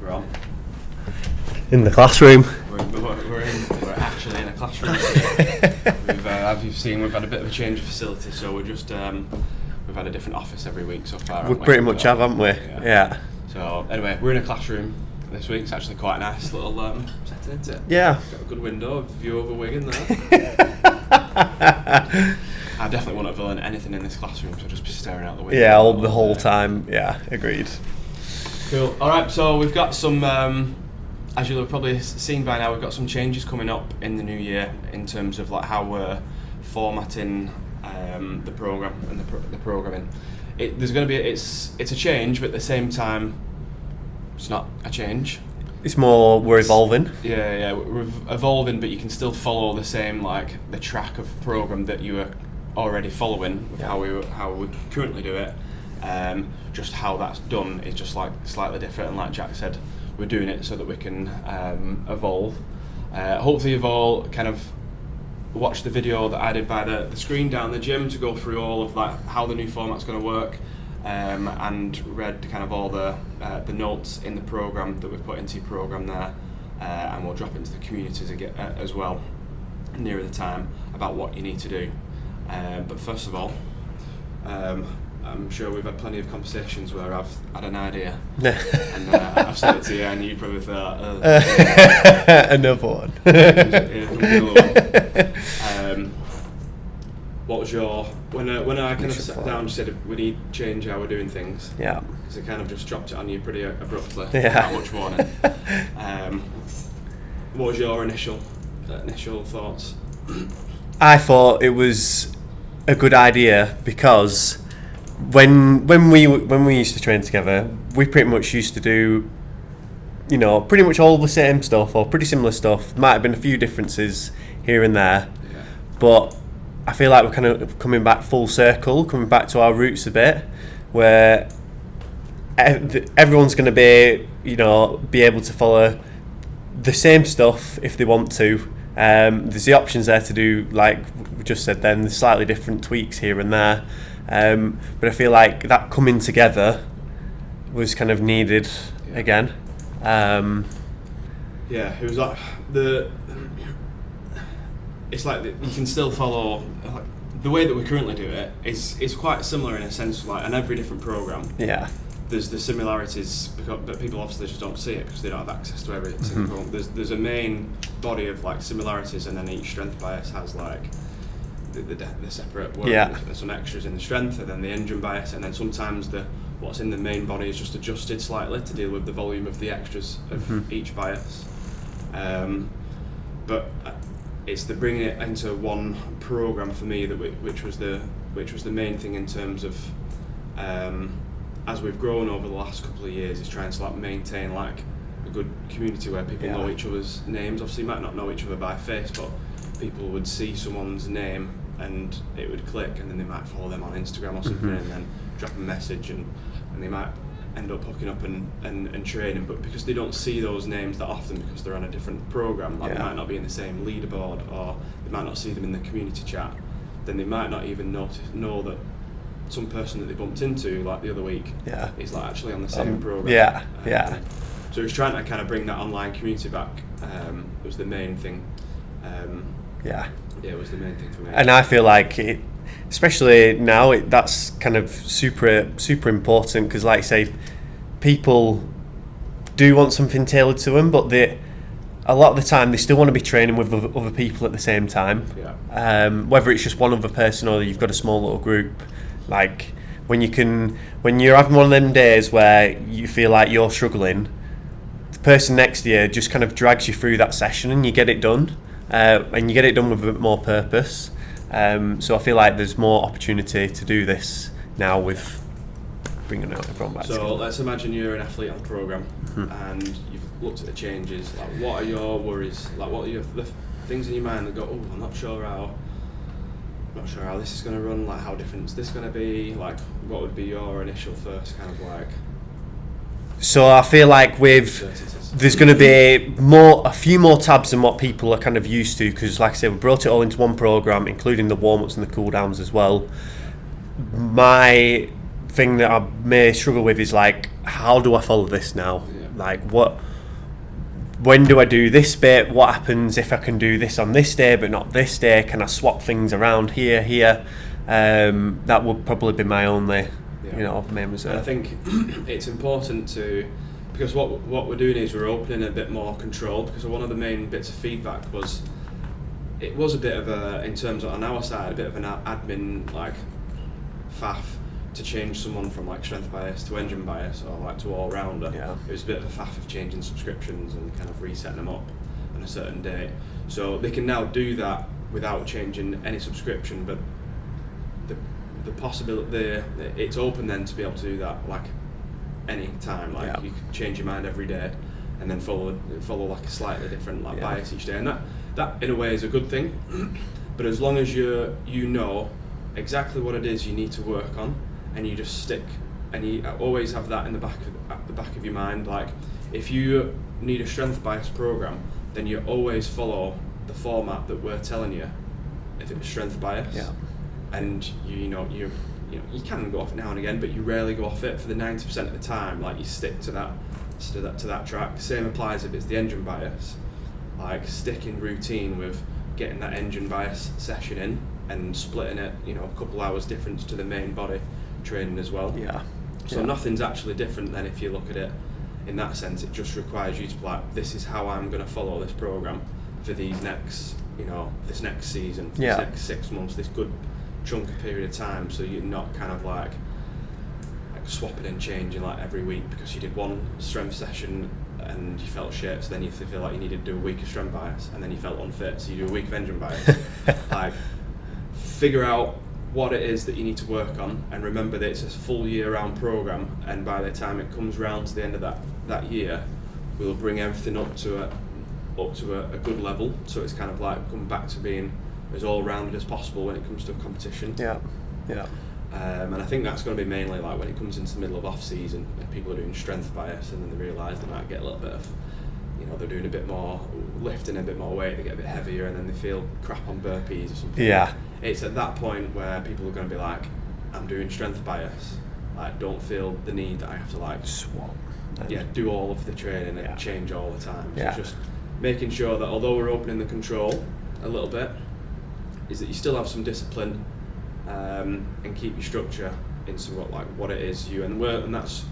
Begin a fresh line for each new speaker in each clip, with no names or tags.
We're on.
In the classroom.
We're actually in a classroom. As you've seen, we've had a bit of a change of facility, so we're just we've had a different office every week so far.
We pretty much have, haven't we? Yeah.
So anyway, we're in a classroom this week. It's actually quite a nice little setting, isn't it?
Yeah.
Got a good window, view over Wigan there. I definitely wouldn't have learned anything in this classroom, so I'd just be staring out the window.
Yeah, the whole time. Yeah, agreed.
Cool. All right, so we've got some, as you'll have probably seen by now, we've got some changes coming up in the new year in terms of like how we're formatting the program and the programming. There's going to be it's a change, but at the same time, it's not a change.
It's more we're evolving.
Yeah, we're evolving, but you can still follow the same like the track of program that you were already following with how we currently do it. Just how that's done is just like slightly different, and like Jack said, we're doing it so that we can evolve. Hopefully you've all kind of watched the video that I did by the screen down the gym to go through all of like how the new format's going to work, and read kind of all the notes in the program that we've put into your program there, and we'll drop it into the communities again, as well nearer the time about what you need to do. But first of all, I'm sure we've had plenty of conversations where I've had an idea and I've said it to you and you probably thought
another one.
What was your when I kind of sat down and said we need to change how we're doing things?
Yeah,
because it kind of just dropped it on you pretty abruptly.
Yeah.
Without much warning. What was your initial thoughts?
I thought it was a good idea because when we used to train together, we pretty much used to do, pretty much all the same stuff or pretty similar stuff. There might have been a few differences here and there, but I feel like we're kind of coming back full circle, coming back to our roots a bit, where everyone's going to be able to follow the same stuff if they want to. There's the options there to do, like we just said then, there's slightly different tweaks here and there. But I feel like that coming together was kind of needed again.
It was like it's like you can still follow like, the way that we currently do it is quite similar in a sense, like in every different program.
Yeah.
There's the similarities, but people obviously just don't see it because they don't have access to every single program. There's a main body of like similarities, and then each strength bias has like the separate work.
Yeah.
There's some extras in the strength, and then the engine bias, and then sometimes what's in the main body is just adjusted slightly to deal with the volume of the extras of each bias. But it's the bringing it into one program for me which was the main thing in terms of as we've grown over the last couple of years, is trying to like maintain like a good community where people know each other's names. Obviously, you might not know each other by face, but people would see someone's name and it would click, and then they might follow them on Instagram or something, and then drop a message, and they might end up hooking up and training. But because they don't see those names that often because they're on a different program, like they might not be in the same leaderboard, or they might not see them in the community chat, then they might not even know that some person that they bumped into like the other week is like actually on the same program. So it's trying to kind of bring that online community back. Was the main thing. It was the main thing for me.
And I feel like it, especially now, that's kind of super important, because like I say, people do want something tailored to them, but a lot of the time they still want to be training with other people at the same time. Whether it's just one other person or you've got a small little group. Like when you're having one of them days where you feel like you're struggling, the person next to you just kind of drags you through that session and you get it done, and you get it done with a bit more purpose. So I feel like there's more opportunity to do this now with bringing everyone back together.
So let's imagine you're an athlete on the programme and you've looked at the changes. Like, what are your worries? Like, what are the things in your mind that go, I'm not sure how this is going to run, like how different is this going to be, like what would be your initial first kind of like...
So I feel like there's going to be a few more tabs than what people are kind of used to, because like I said, we brought it all into one program, including the warm-ups and the cool-downs as well. My thing that I may struggle with is like, how do I follow this now? Like, when do I do this bit? What happens if I can do this on this day but not this day? Can I swap things around here? That would probably be my only, main reserve.
And I think it's important to, because what we're doing is we're opening a bit more control, because one of the main bits of feedback was, it was a bit of a, in terms of on our side, a bit of an admin like faff to change someone from like strength bias to engine bias or like to all rounder.
Yeah.
It was a bit of a faff of changing subscriptions and kind of resetting them up on a certain date. So they can now do that without changing any subscription, but the possibility, it's open then to be able to do that like any time. Like you can change your mind every day and then follow like a slightly different like bias each day, and that in a way is a good thing. But as long as you know exactly what it is you need to work on, and you just stick, and you always have that in the back of your mind. Like if you need a strength bias program, then you always follow the format that we're telling you. If it's strength bias, and you can go off it now and again, but you rarely go off it for the 90% of the time. Like you stick to that track. Same applies if it's the engine bias. Like sticking routine with getting that engine bias session in and splitting it, a couple hours difference to the main body training as well. So nothing's actually different then if you look at it in that sense. It just requires you to be like, this is how I'm going to follow this program for these next, this next season, for this next 6 months, this good chunk of period of time. So you're not kind of like swapping and changing like every week because you did one strength session and you felt shit, so then you feel like you needed to do a week of strength bias, and then you felt unfit, so you do a week of engine bias. Like, figure out what it is that you need to work on, and remember that it's a full year-round program, and by the time it comes round to the end of that year, we'll bring everything up to a good level, so it's kind of like coming back to being as all-rounded as possible when it comes to a competition. And I think that's going to be mainly like when it comes into the middle of off-season, if people are doing strength bias and then they realise they might get a little bit of, they're doing a bit more lifting, a bit more weight, they get a bit heavier, and then they feel crap on burpees or something. It's at that point where people are going to be like, I'm doing strength bias. Like, don't feel the need that I have to like
swap.
Do all of the training and change all the time. So just making sure that although we're opening the control a little bit, is that you still have some discipline. And keep your structure into what it is and that's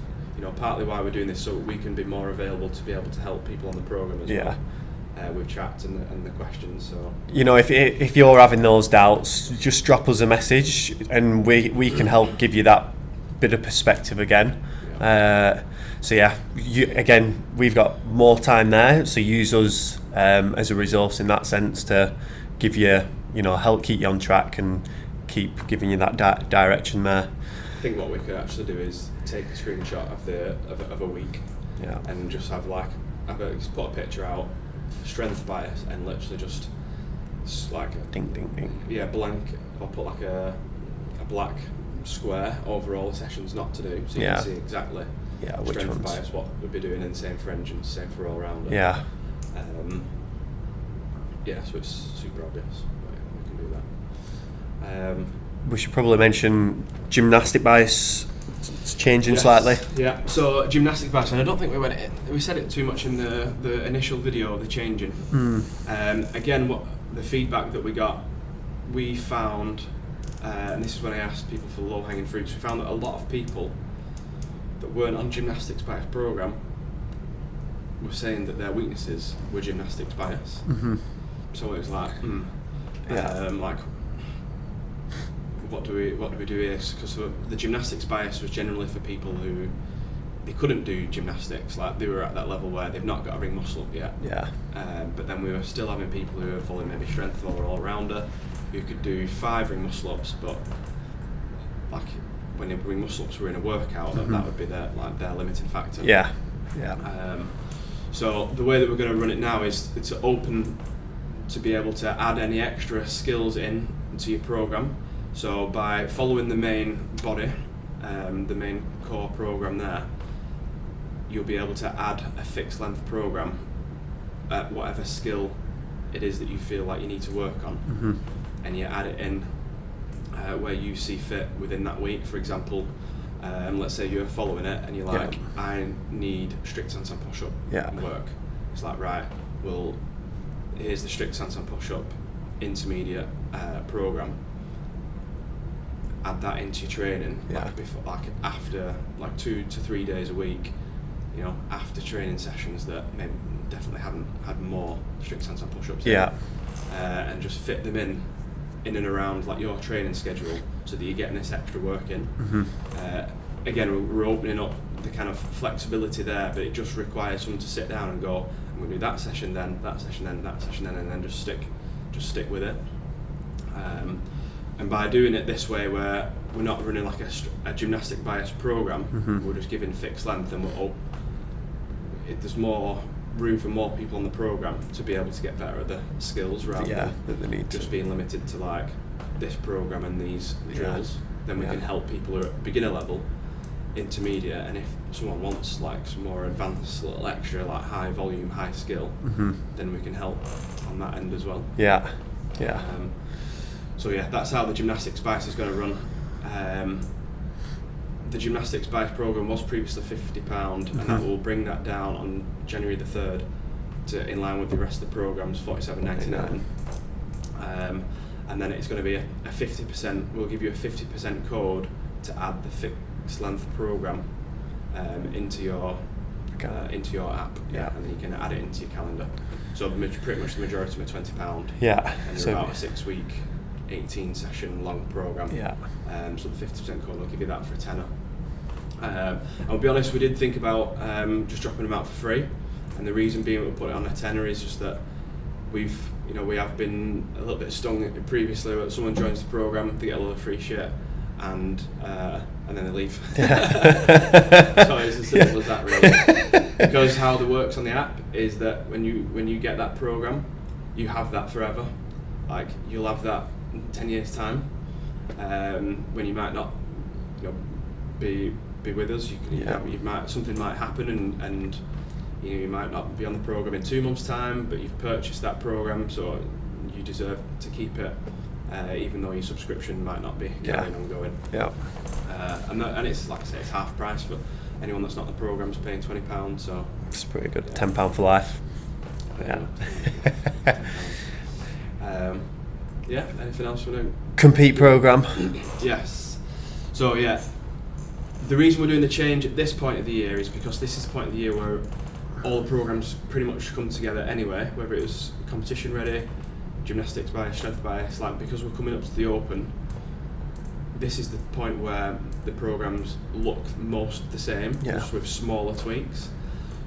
partly why we're doing this, so we can be more available to be able to help people on the program as well with chats and the questions. So
if you're having those doubts, just drop us a message and we can help give you that bit of perspective again. Again, we've got more time there, so use us as a resource in that sense to give you help keep you on track and keep giving you that direction there.
I think what we could actually do is take a screenshot of a week, and just have just put a picture out for strength bias and literally just like
ding ding ding.
Blank, or put like a black square over all the sessions not to do, so you can see exactly
which
strength
ones.
bias what we'd be doing, and same for engines, same for all rounder. So it's super obvious. We can do that.
We should probably mention gymnastic bias changing slightly.
So gymnastic bias, and I don't think we said it too much in the initial video of the changing. Again, what the feedback that we found, and this is when I asked people for low-hanging fruits, we found that a lot of people that weren't on gymnastics bias program were saying that their weaknesses were gymnastics bias. So it was like, like, what do we do here? Because the gymnastics bias was generally for people who they couldn't do gymnastics, like they were at that level where they've not got a ring muscle up yet. But then we were still having people who were following maybe strength or all-rounder who could do 5 ring muscle ups, but like when the ring muscle ups were in a workout, that would be their limiting factor. So the way that we're going to run it now is it's open to be able to add any extra skills into your program. So by following the main body, the main core program there, you'll be able to add a fixed length program at whatever skill it is that you feel like you need to work on, and you add it in where you see fit within that week. For example, let's say you're following it and you're like, I need strict handstand push-up work. It's like, right, well, here's the strict handstand push-up intermediate program. Add that into your training, like after 2 to 3 days a week, after training sessions that maybe definitely haven't had more strict handstand push-ups. And just fit them in and around like your training schedule so that you're getting this extra work in. Again, we're opening up the kind of flexibility there, but it just requires someone to sit down and go, I'm going to do that session then, that session then, that session then, and then just stick with it. And by doing it this way, where we're not running like a gymnastic bias program, we're just giving fixed length, and there's more room for more people on the program to be able to get better at the skills rather than just being limited to like this program and these drills. Then we can help people who are at beginner level, intermediate, and if someone wants like some more advanced little extra like high volume, high skill, then we can help on that end as well. So that's how the Gymnastics Bias is going to run. The Gymnastics Bias program was previously £50, and that will bring that down on January the 3rd to in line with the rest of the programs, £47.99. And then it's going to be a 50%. We'll give you a 50% code to add the fixed length program into your app, and then you can add it into your calendar. So pretty much the majority of them are £20. And they're about a 6-week, 18 session long program. So the 50% code will give you that for a tenner. I'll be honest, we did think about just dropping them out for free, and the reason being we put it on a tenner is just that we have been a little bit stung previously where someone joins the program, they get a lot of free shit, and then they leave. So it's as simple as that, really. Because how it works on the app is that when you get that program, you have that forever. Like you'll have that in 10 years time, when you might not be with us. Something might happen and you might not be on the program in 2 months' time, but you've purchased that program, so you deserve to keep it, even though your subscription might not be carrying on going. And it's like I say, it's half price for anyone that's not in the program's paying £20, so
it's pretty good. £10 for life.
Anything else for now?
Compete program.
Yes. So the reason we're doing the change at this point of the year is because this is the point of the year where all the programs pretty much come together anyway, whether it was competition ready, gymnastics bias, strength bias, like because we're coming up to the Open, this is the point where the programs look most the same, just with smaller tweaks.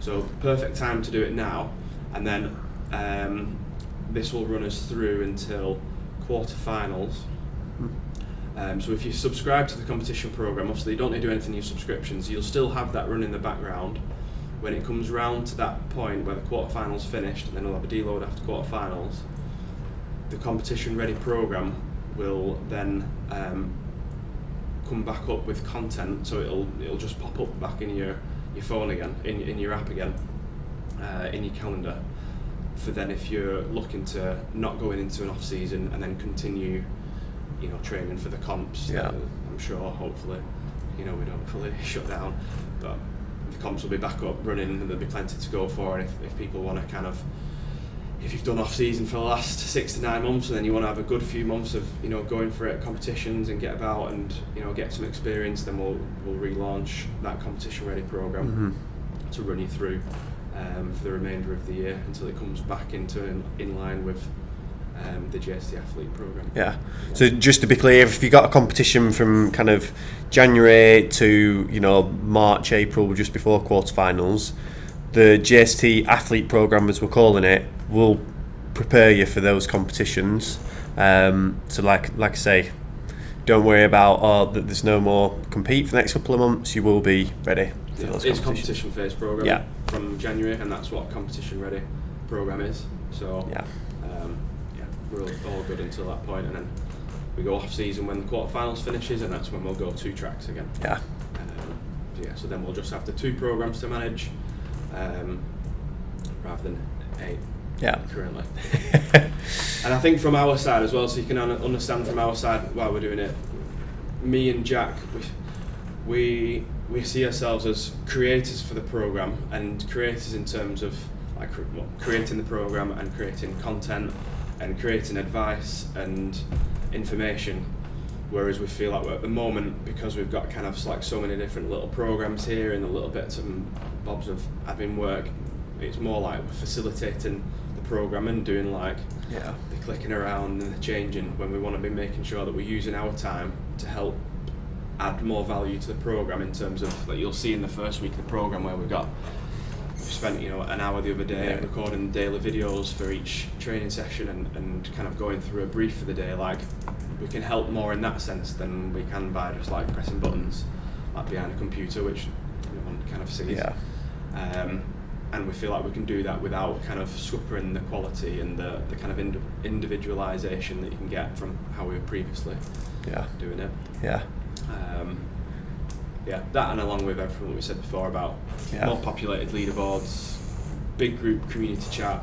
So perfect time to do it now, and then this will run us through until quarterfinals. So if you subscribe to the competition program, obviously you don't need to do anything in your subscriptions, you'll still have that run in the background. When it comes round to that point where the quarterfinals finished, and then we'll have a deload after quarterfinals, the competition ready program will then come back up with content, so it'll just pop up back in your phone again, in your app again, in your calendar, for then if you're looking to not going into an off season and then continue training for the comps. I'm sure, hopefully, we don't fully shut down, but the comps will be back up running and there'll be plenty to go for. And if people want to kind of, if you've done off season for the last 6 to 9 months and then you want to have a good few months of going for it at competitions and get about and get some experience, then we'll relaunch that competition ready program to run you through for the remainder of the year until it comes back into in line with the JST athlete program.
So just to be clear, if you got a competition from kind of January to March, April, just before quarterfinals, the JST athlete program, as we're calling it, will prepare you for those competitions. So like I say, don't worry about that there's no more compete for the next couple of months. You will be ready for those competitions.
It's competition phase program from January, and that's what competition ready program is. So we're all good until that point, and then we go off season when the quarterfinals finishes, and that's when we'll go 2 tracks again. So then we'll just have the 2 programs to manage, rather than 8 currently. And I think from our side as well, so you can understand from our side while we're doing it, me and Jack, we see ourselves as creators for the program, and creators in terms of like creating the program and creating content and creating advice and information. Whereas we feel like at the moment, because we've got kind of like so many different little programs here and the little bits and bobs of admin work, it's more like we're facilitating the program and doing like
Yeah.
the clicking around and the changing, when we want to be making sure that we're using our time to help add more value to the program, in terms of like you'll see in the first week of the program where we've spent an hour the other day
Yeah.
recording daily videos for each training session and kind of going through a brief for the day. Like, we can help more in that sense than we can by just like pressing buttons like behind a computer, which everyone kind of sees.
Yeah.
And we feel like we can do that without kind of scuppering the quality and the kind of individualisation that you can get from how we were previously
Yeah.
doing it.
Yeah.
That, and along with everything we said before about
Yeah.
more populated leaderboards, big group community chat.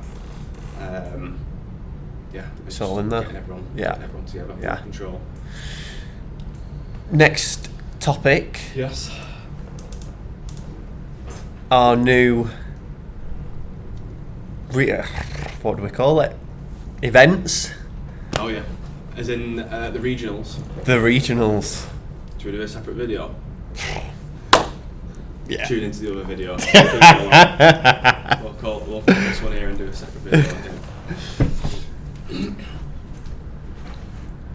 It's all in there.
Getting everyone together,
Yeah.
under control.
Next topic,
Yes.
our new what do we call it? Events,
Oh yeah. As in the regionals.
the regionals.
Should we do a separate video?
Yeah.
Tune into the other video. We'll call this one here and do a separate video, I think.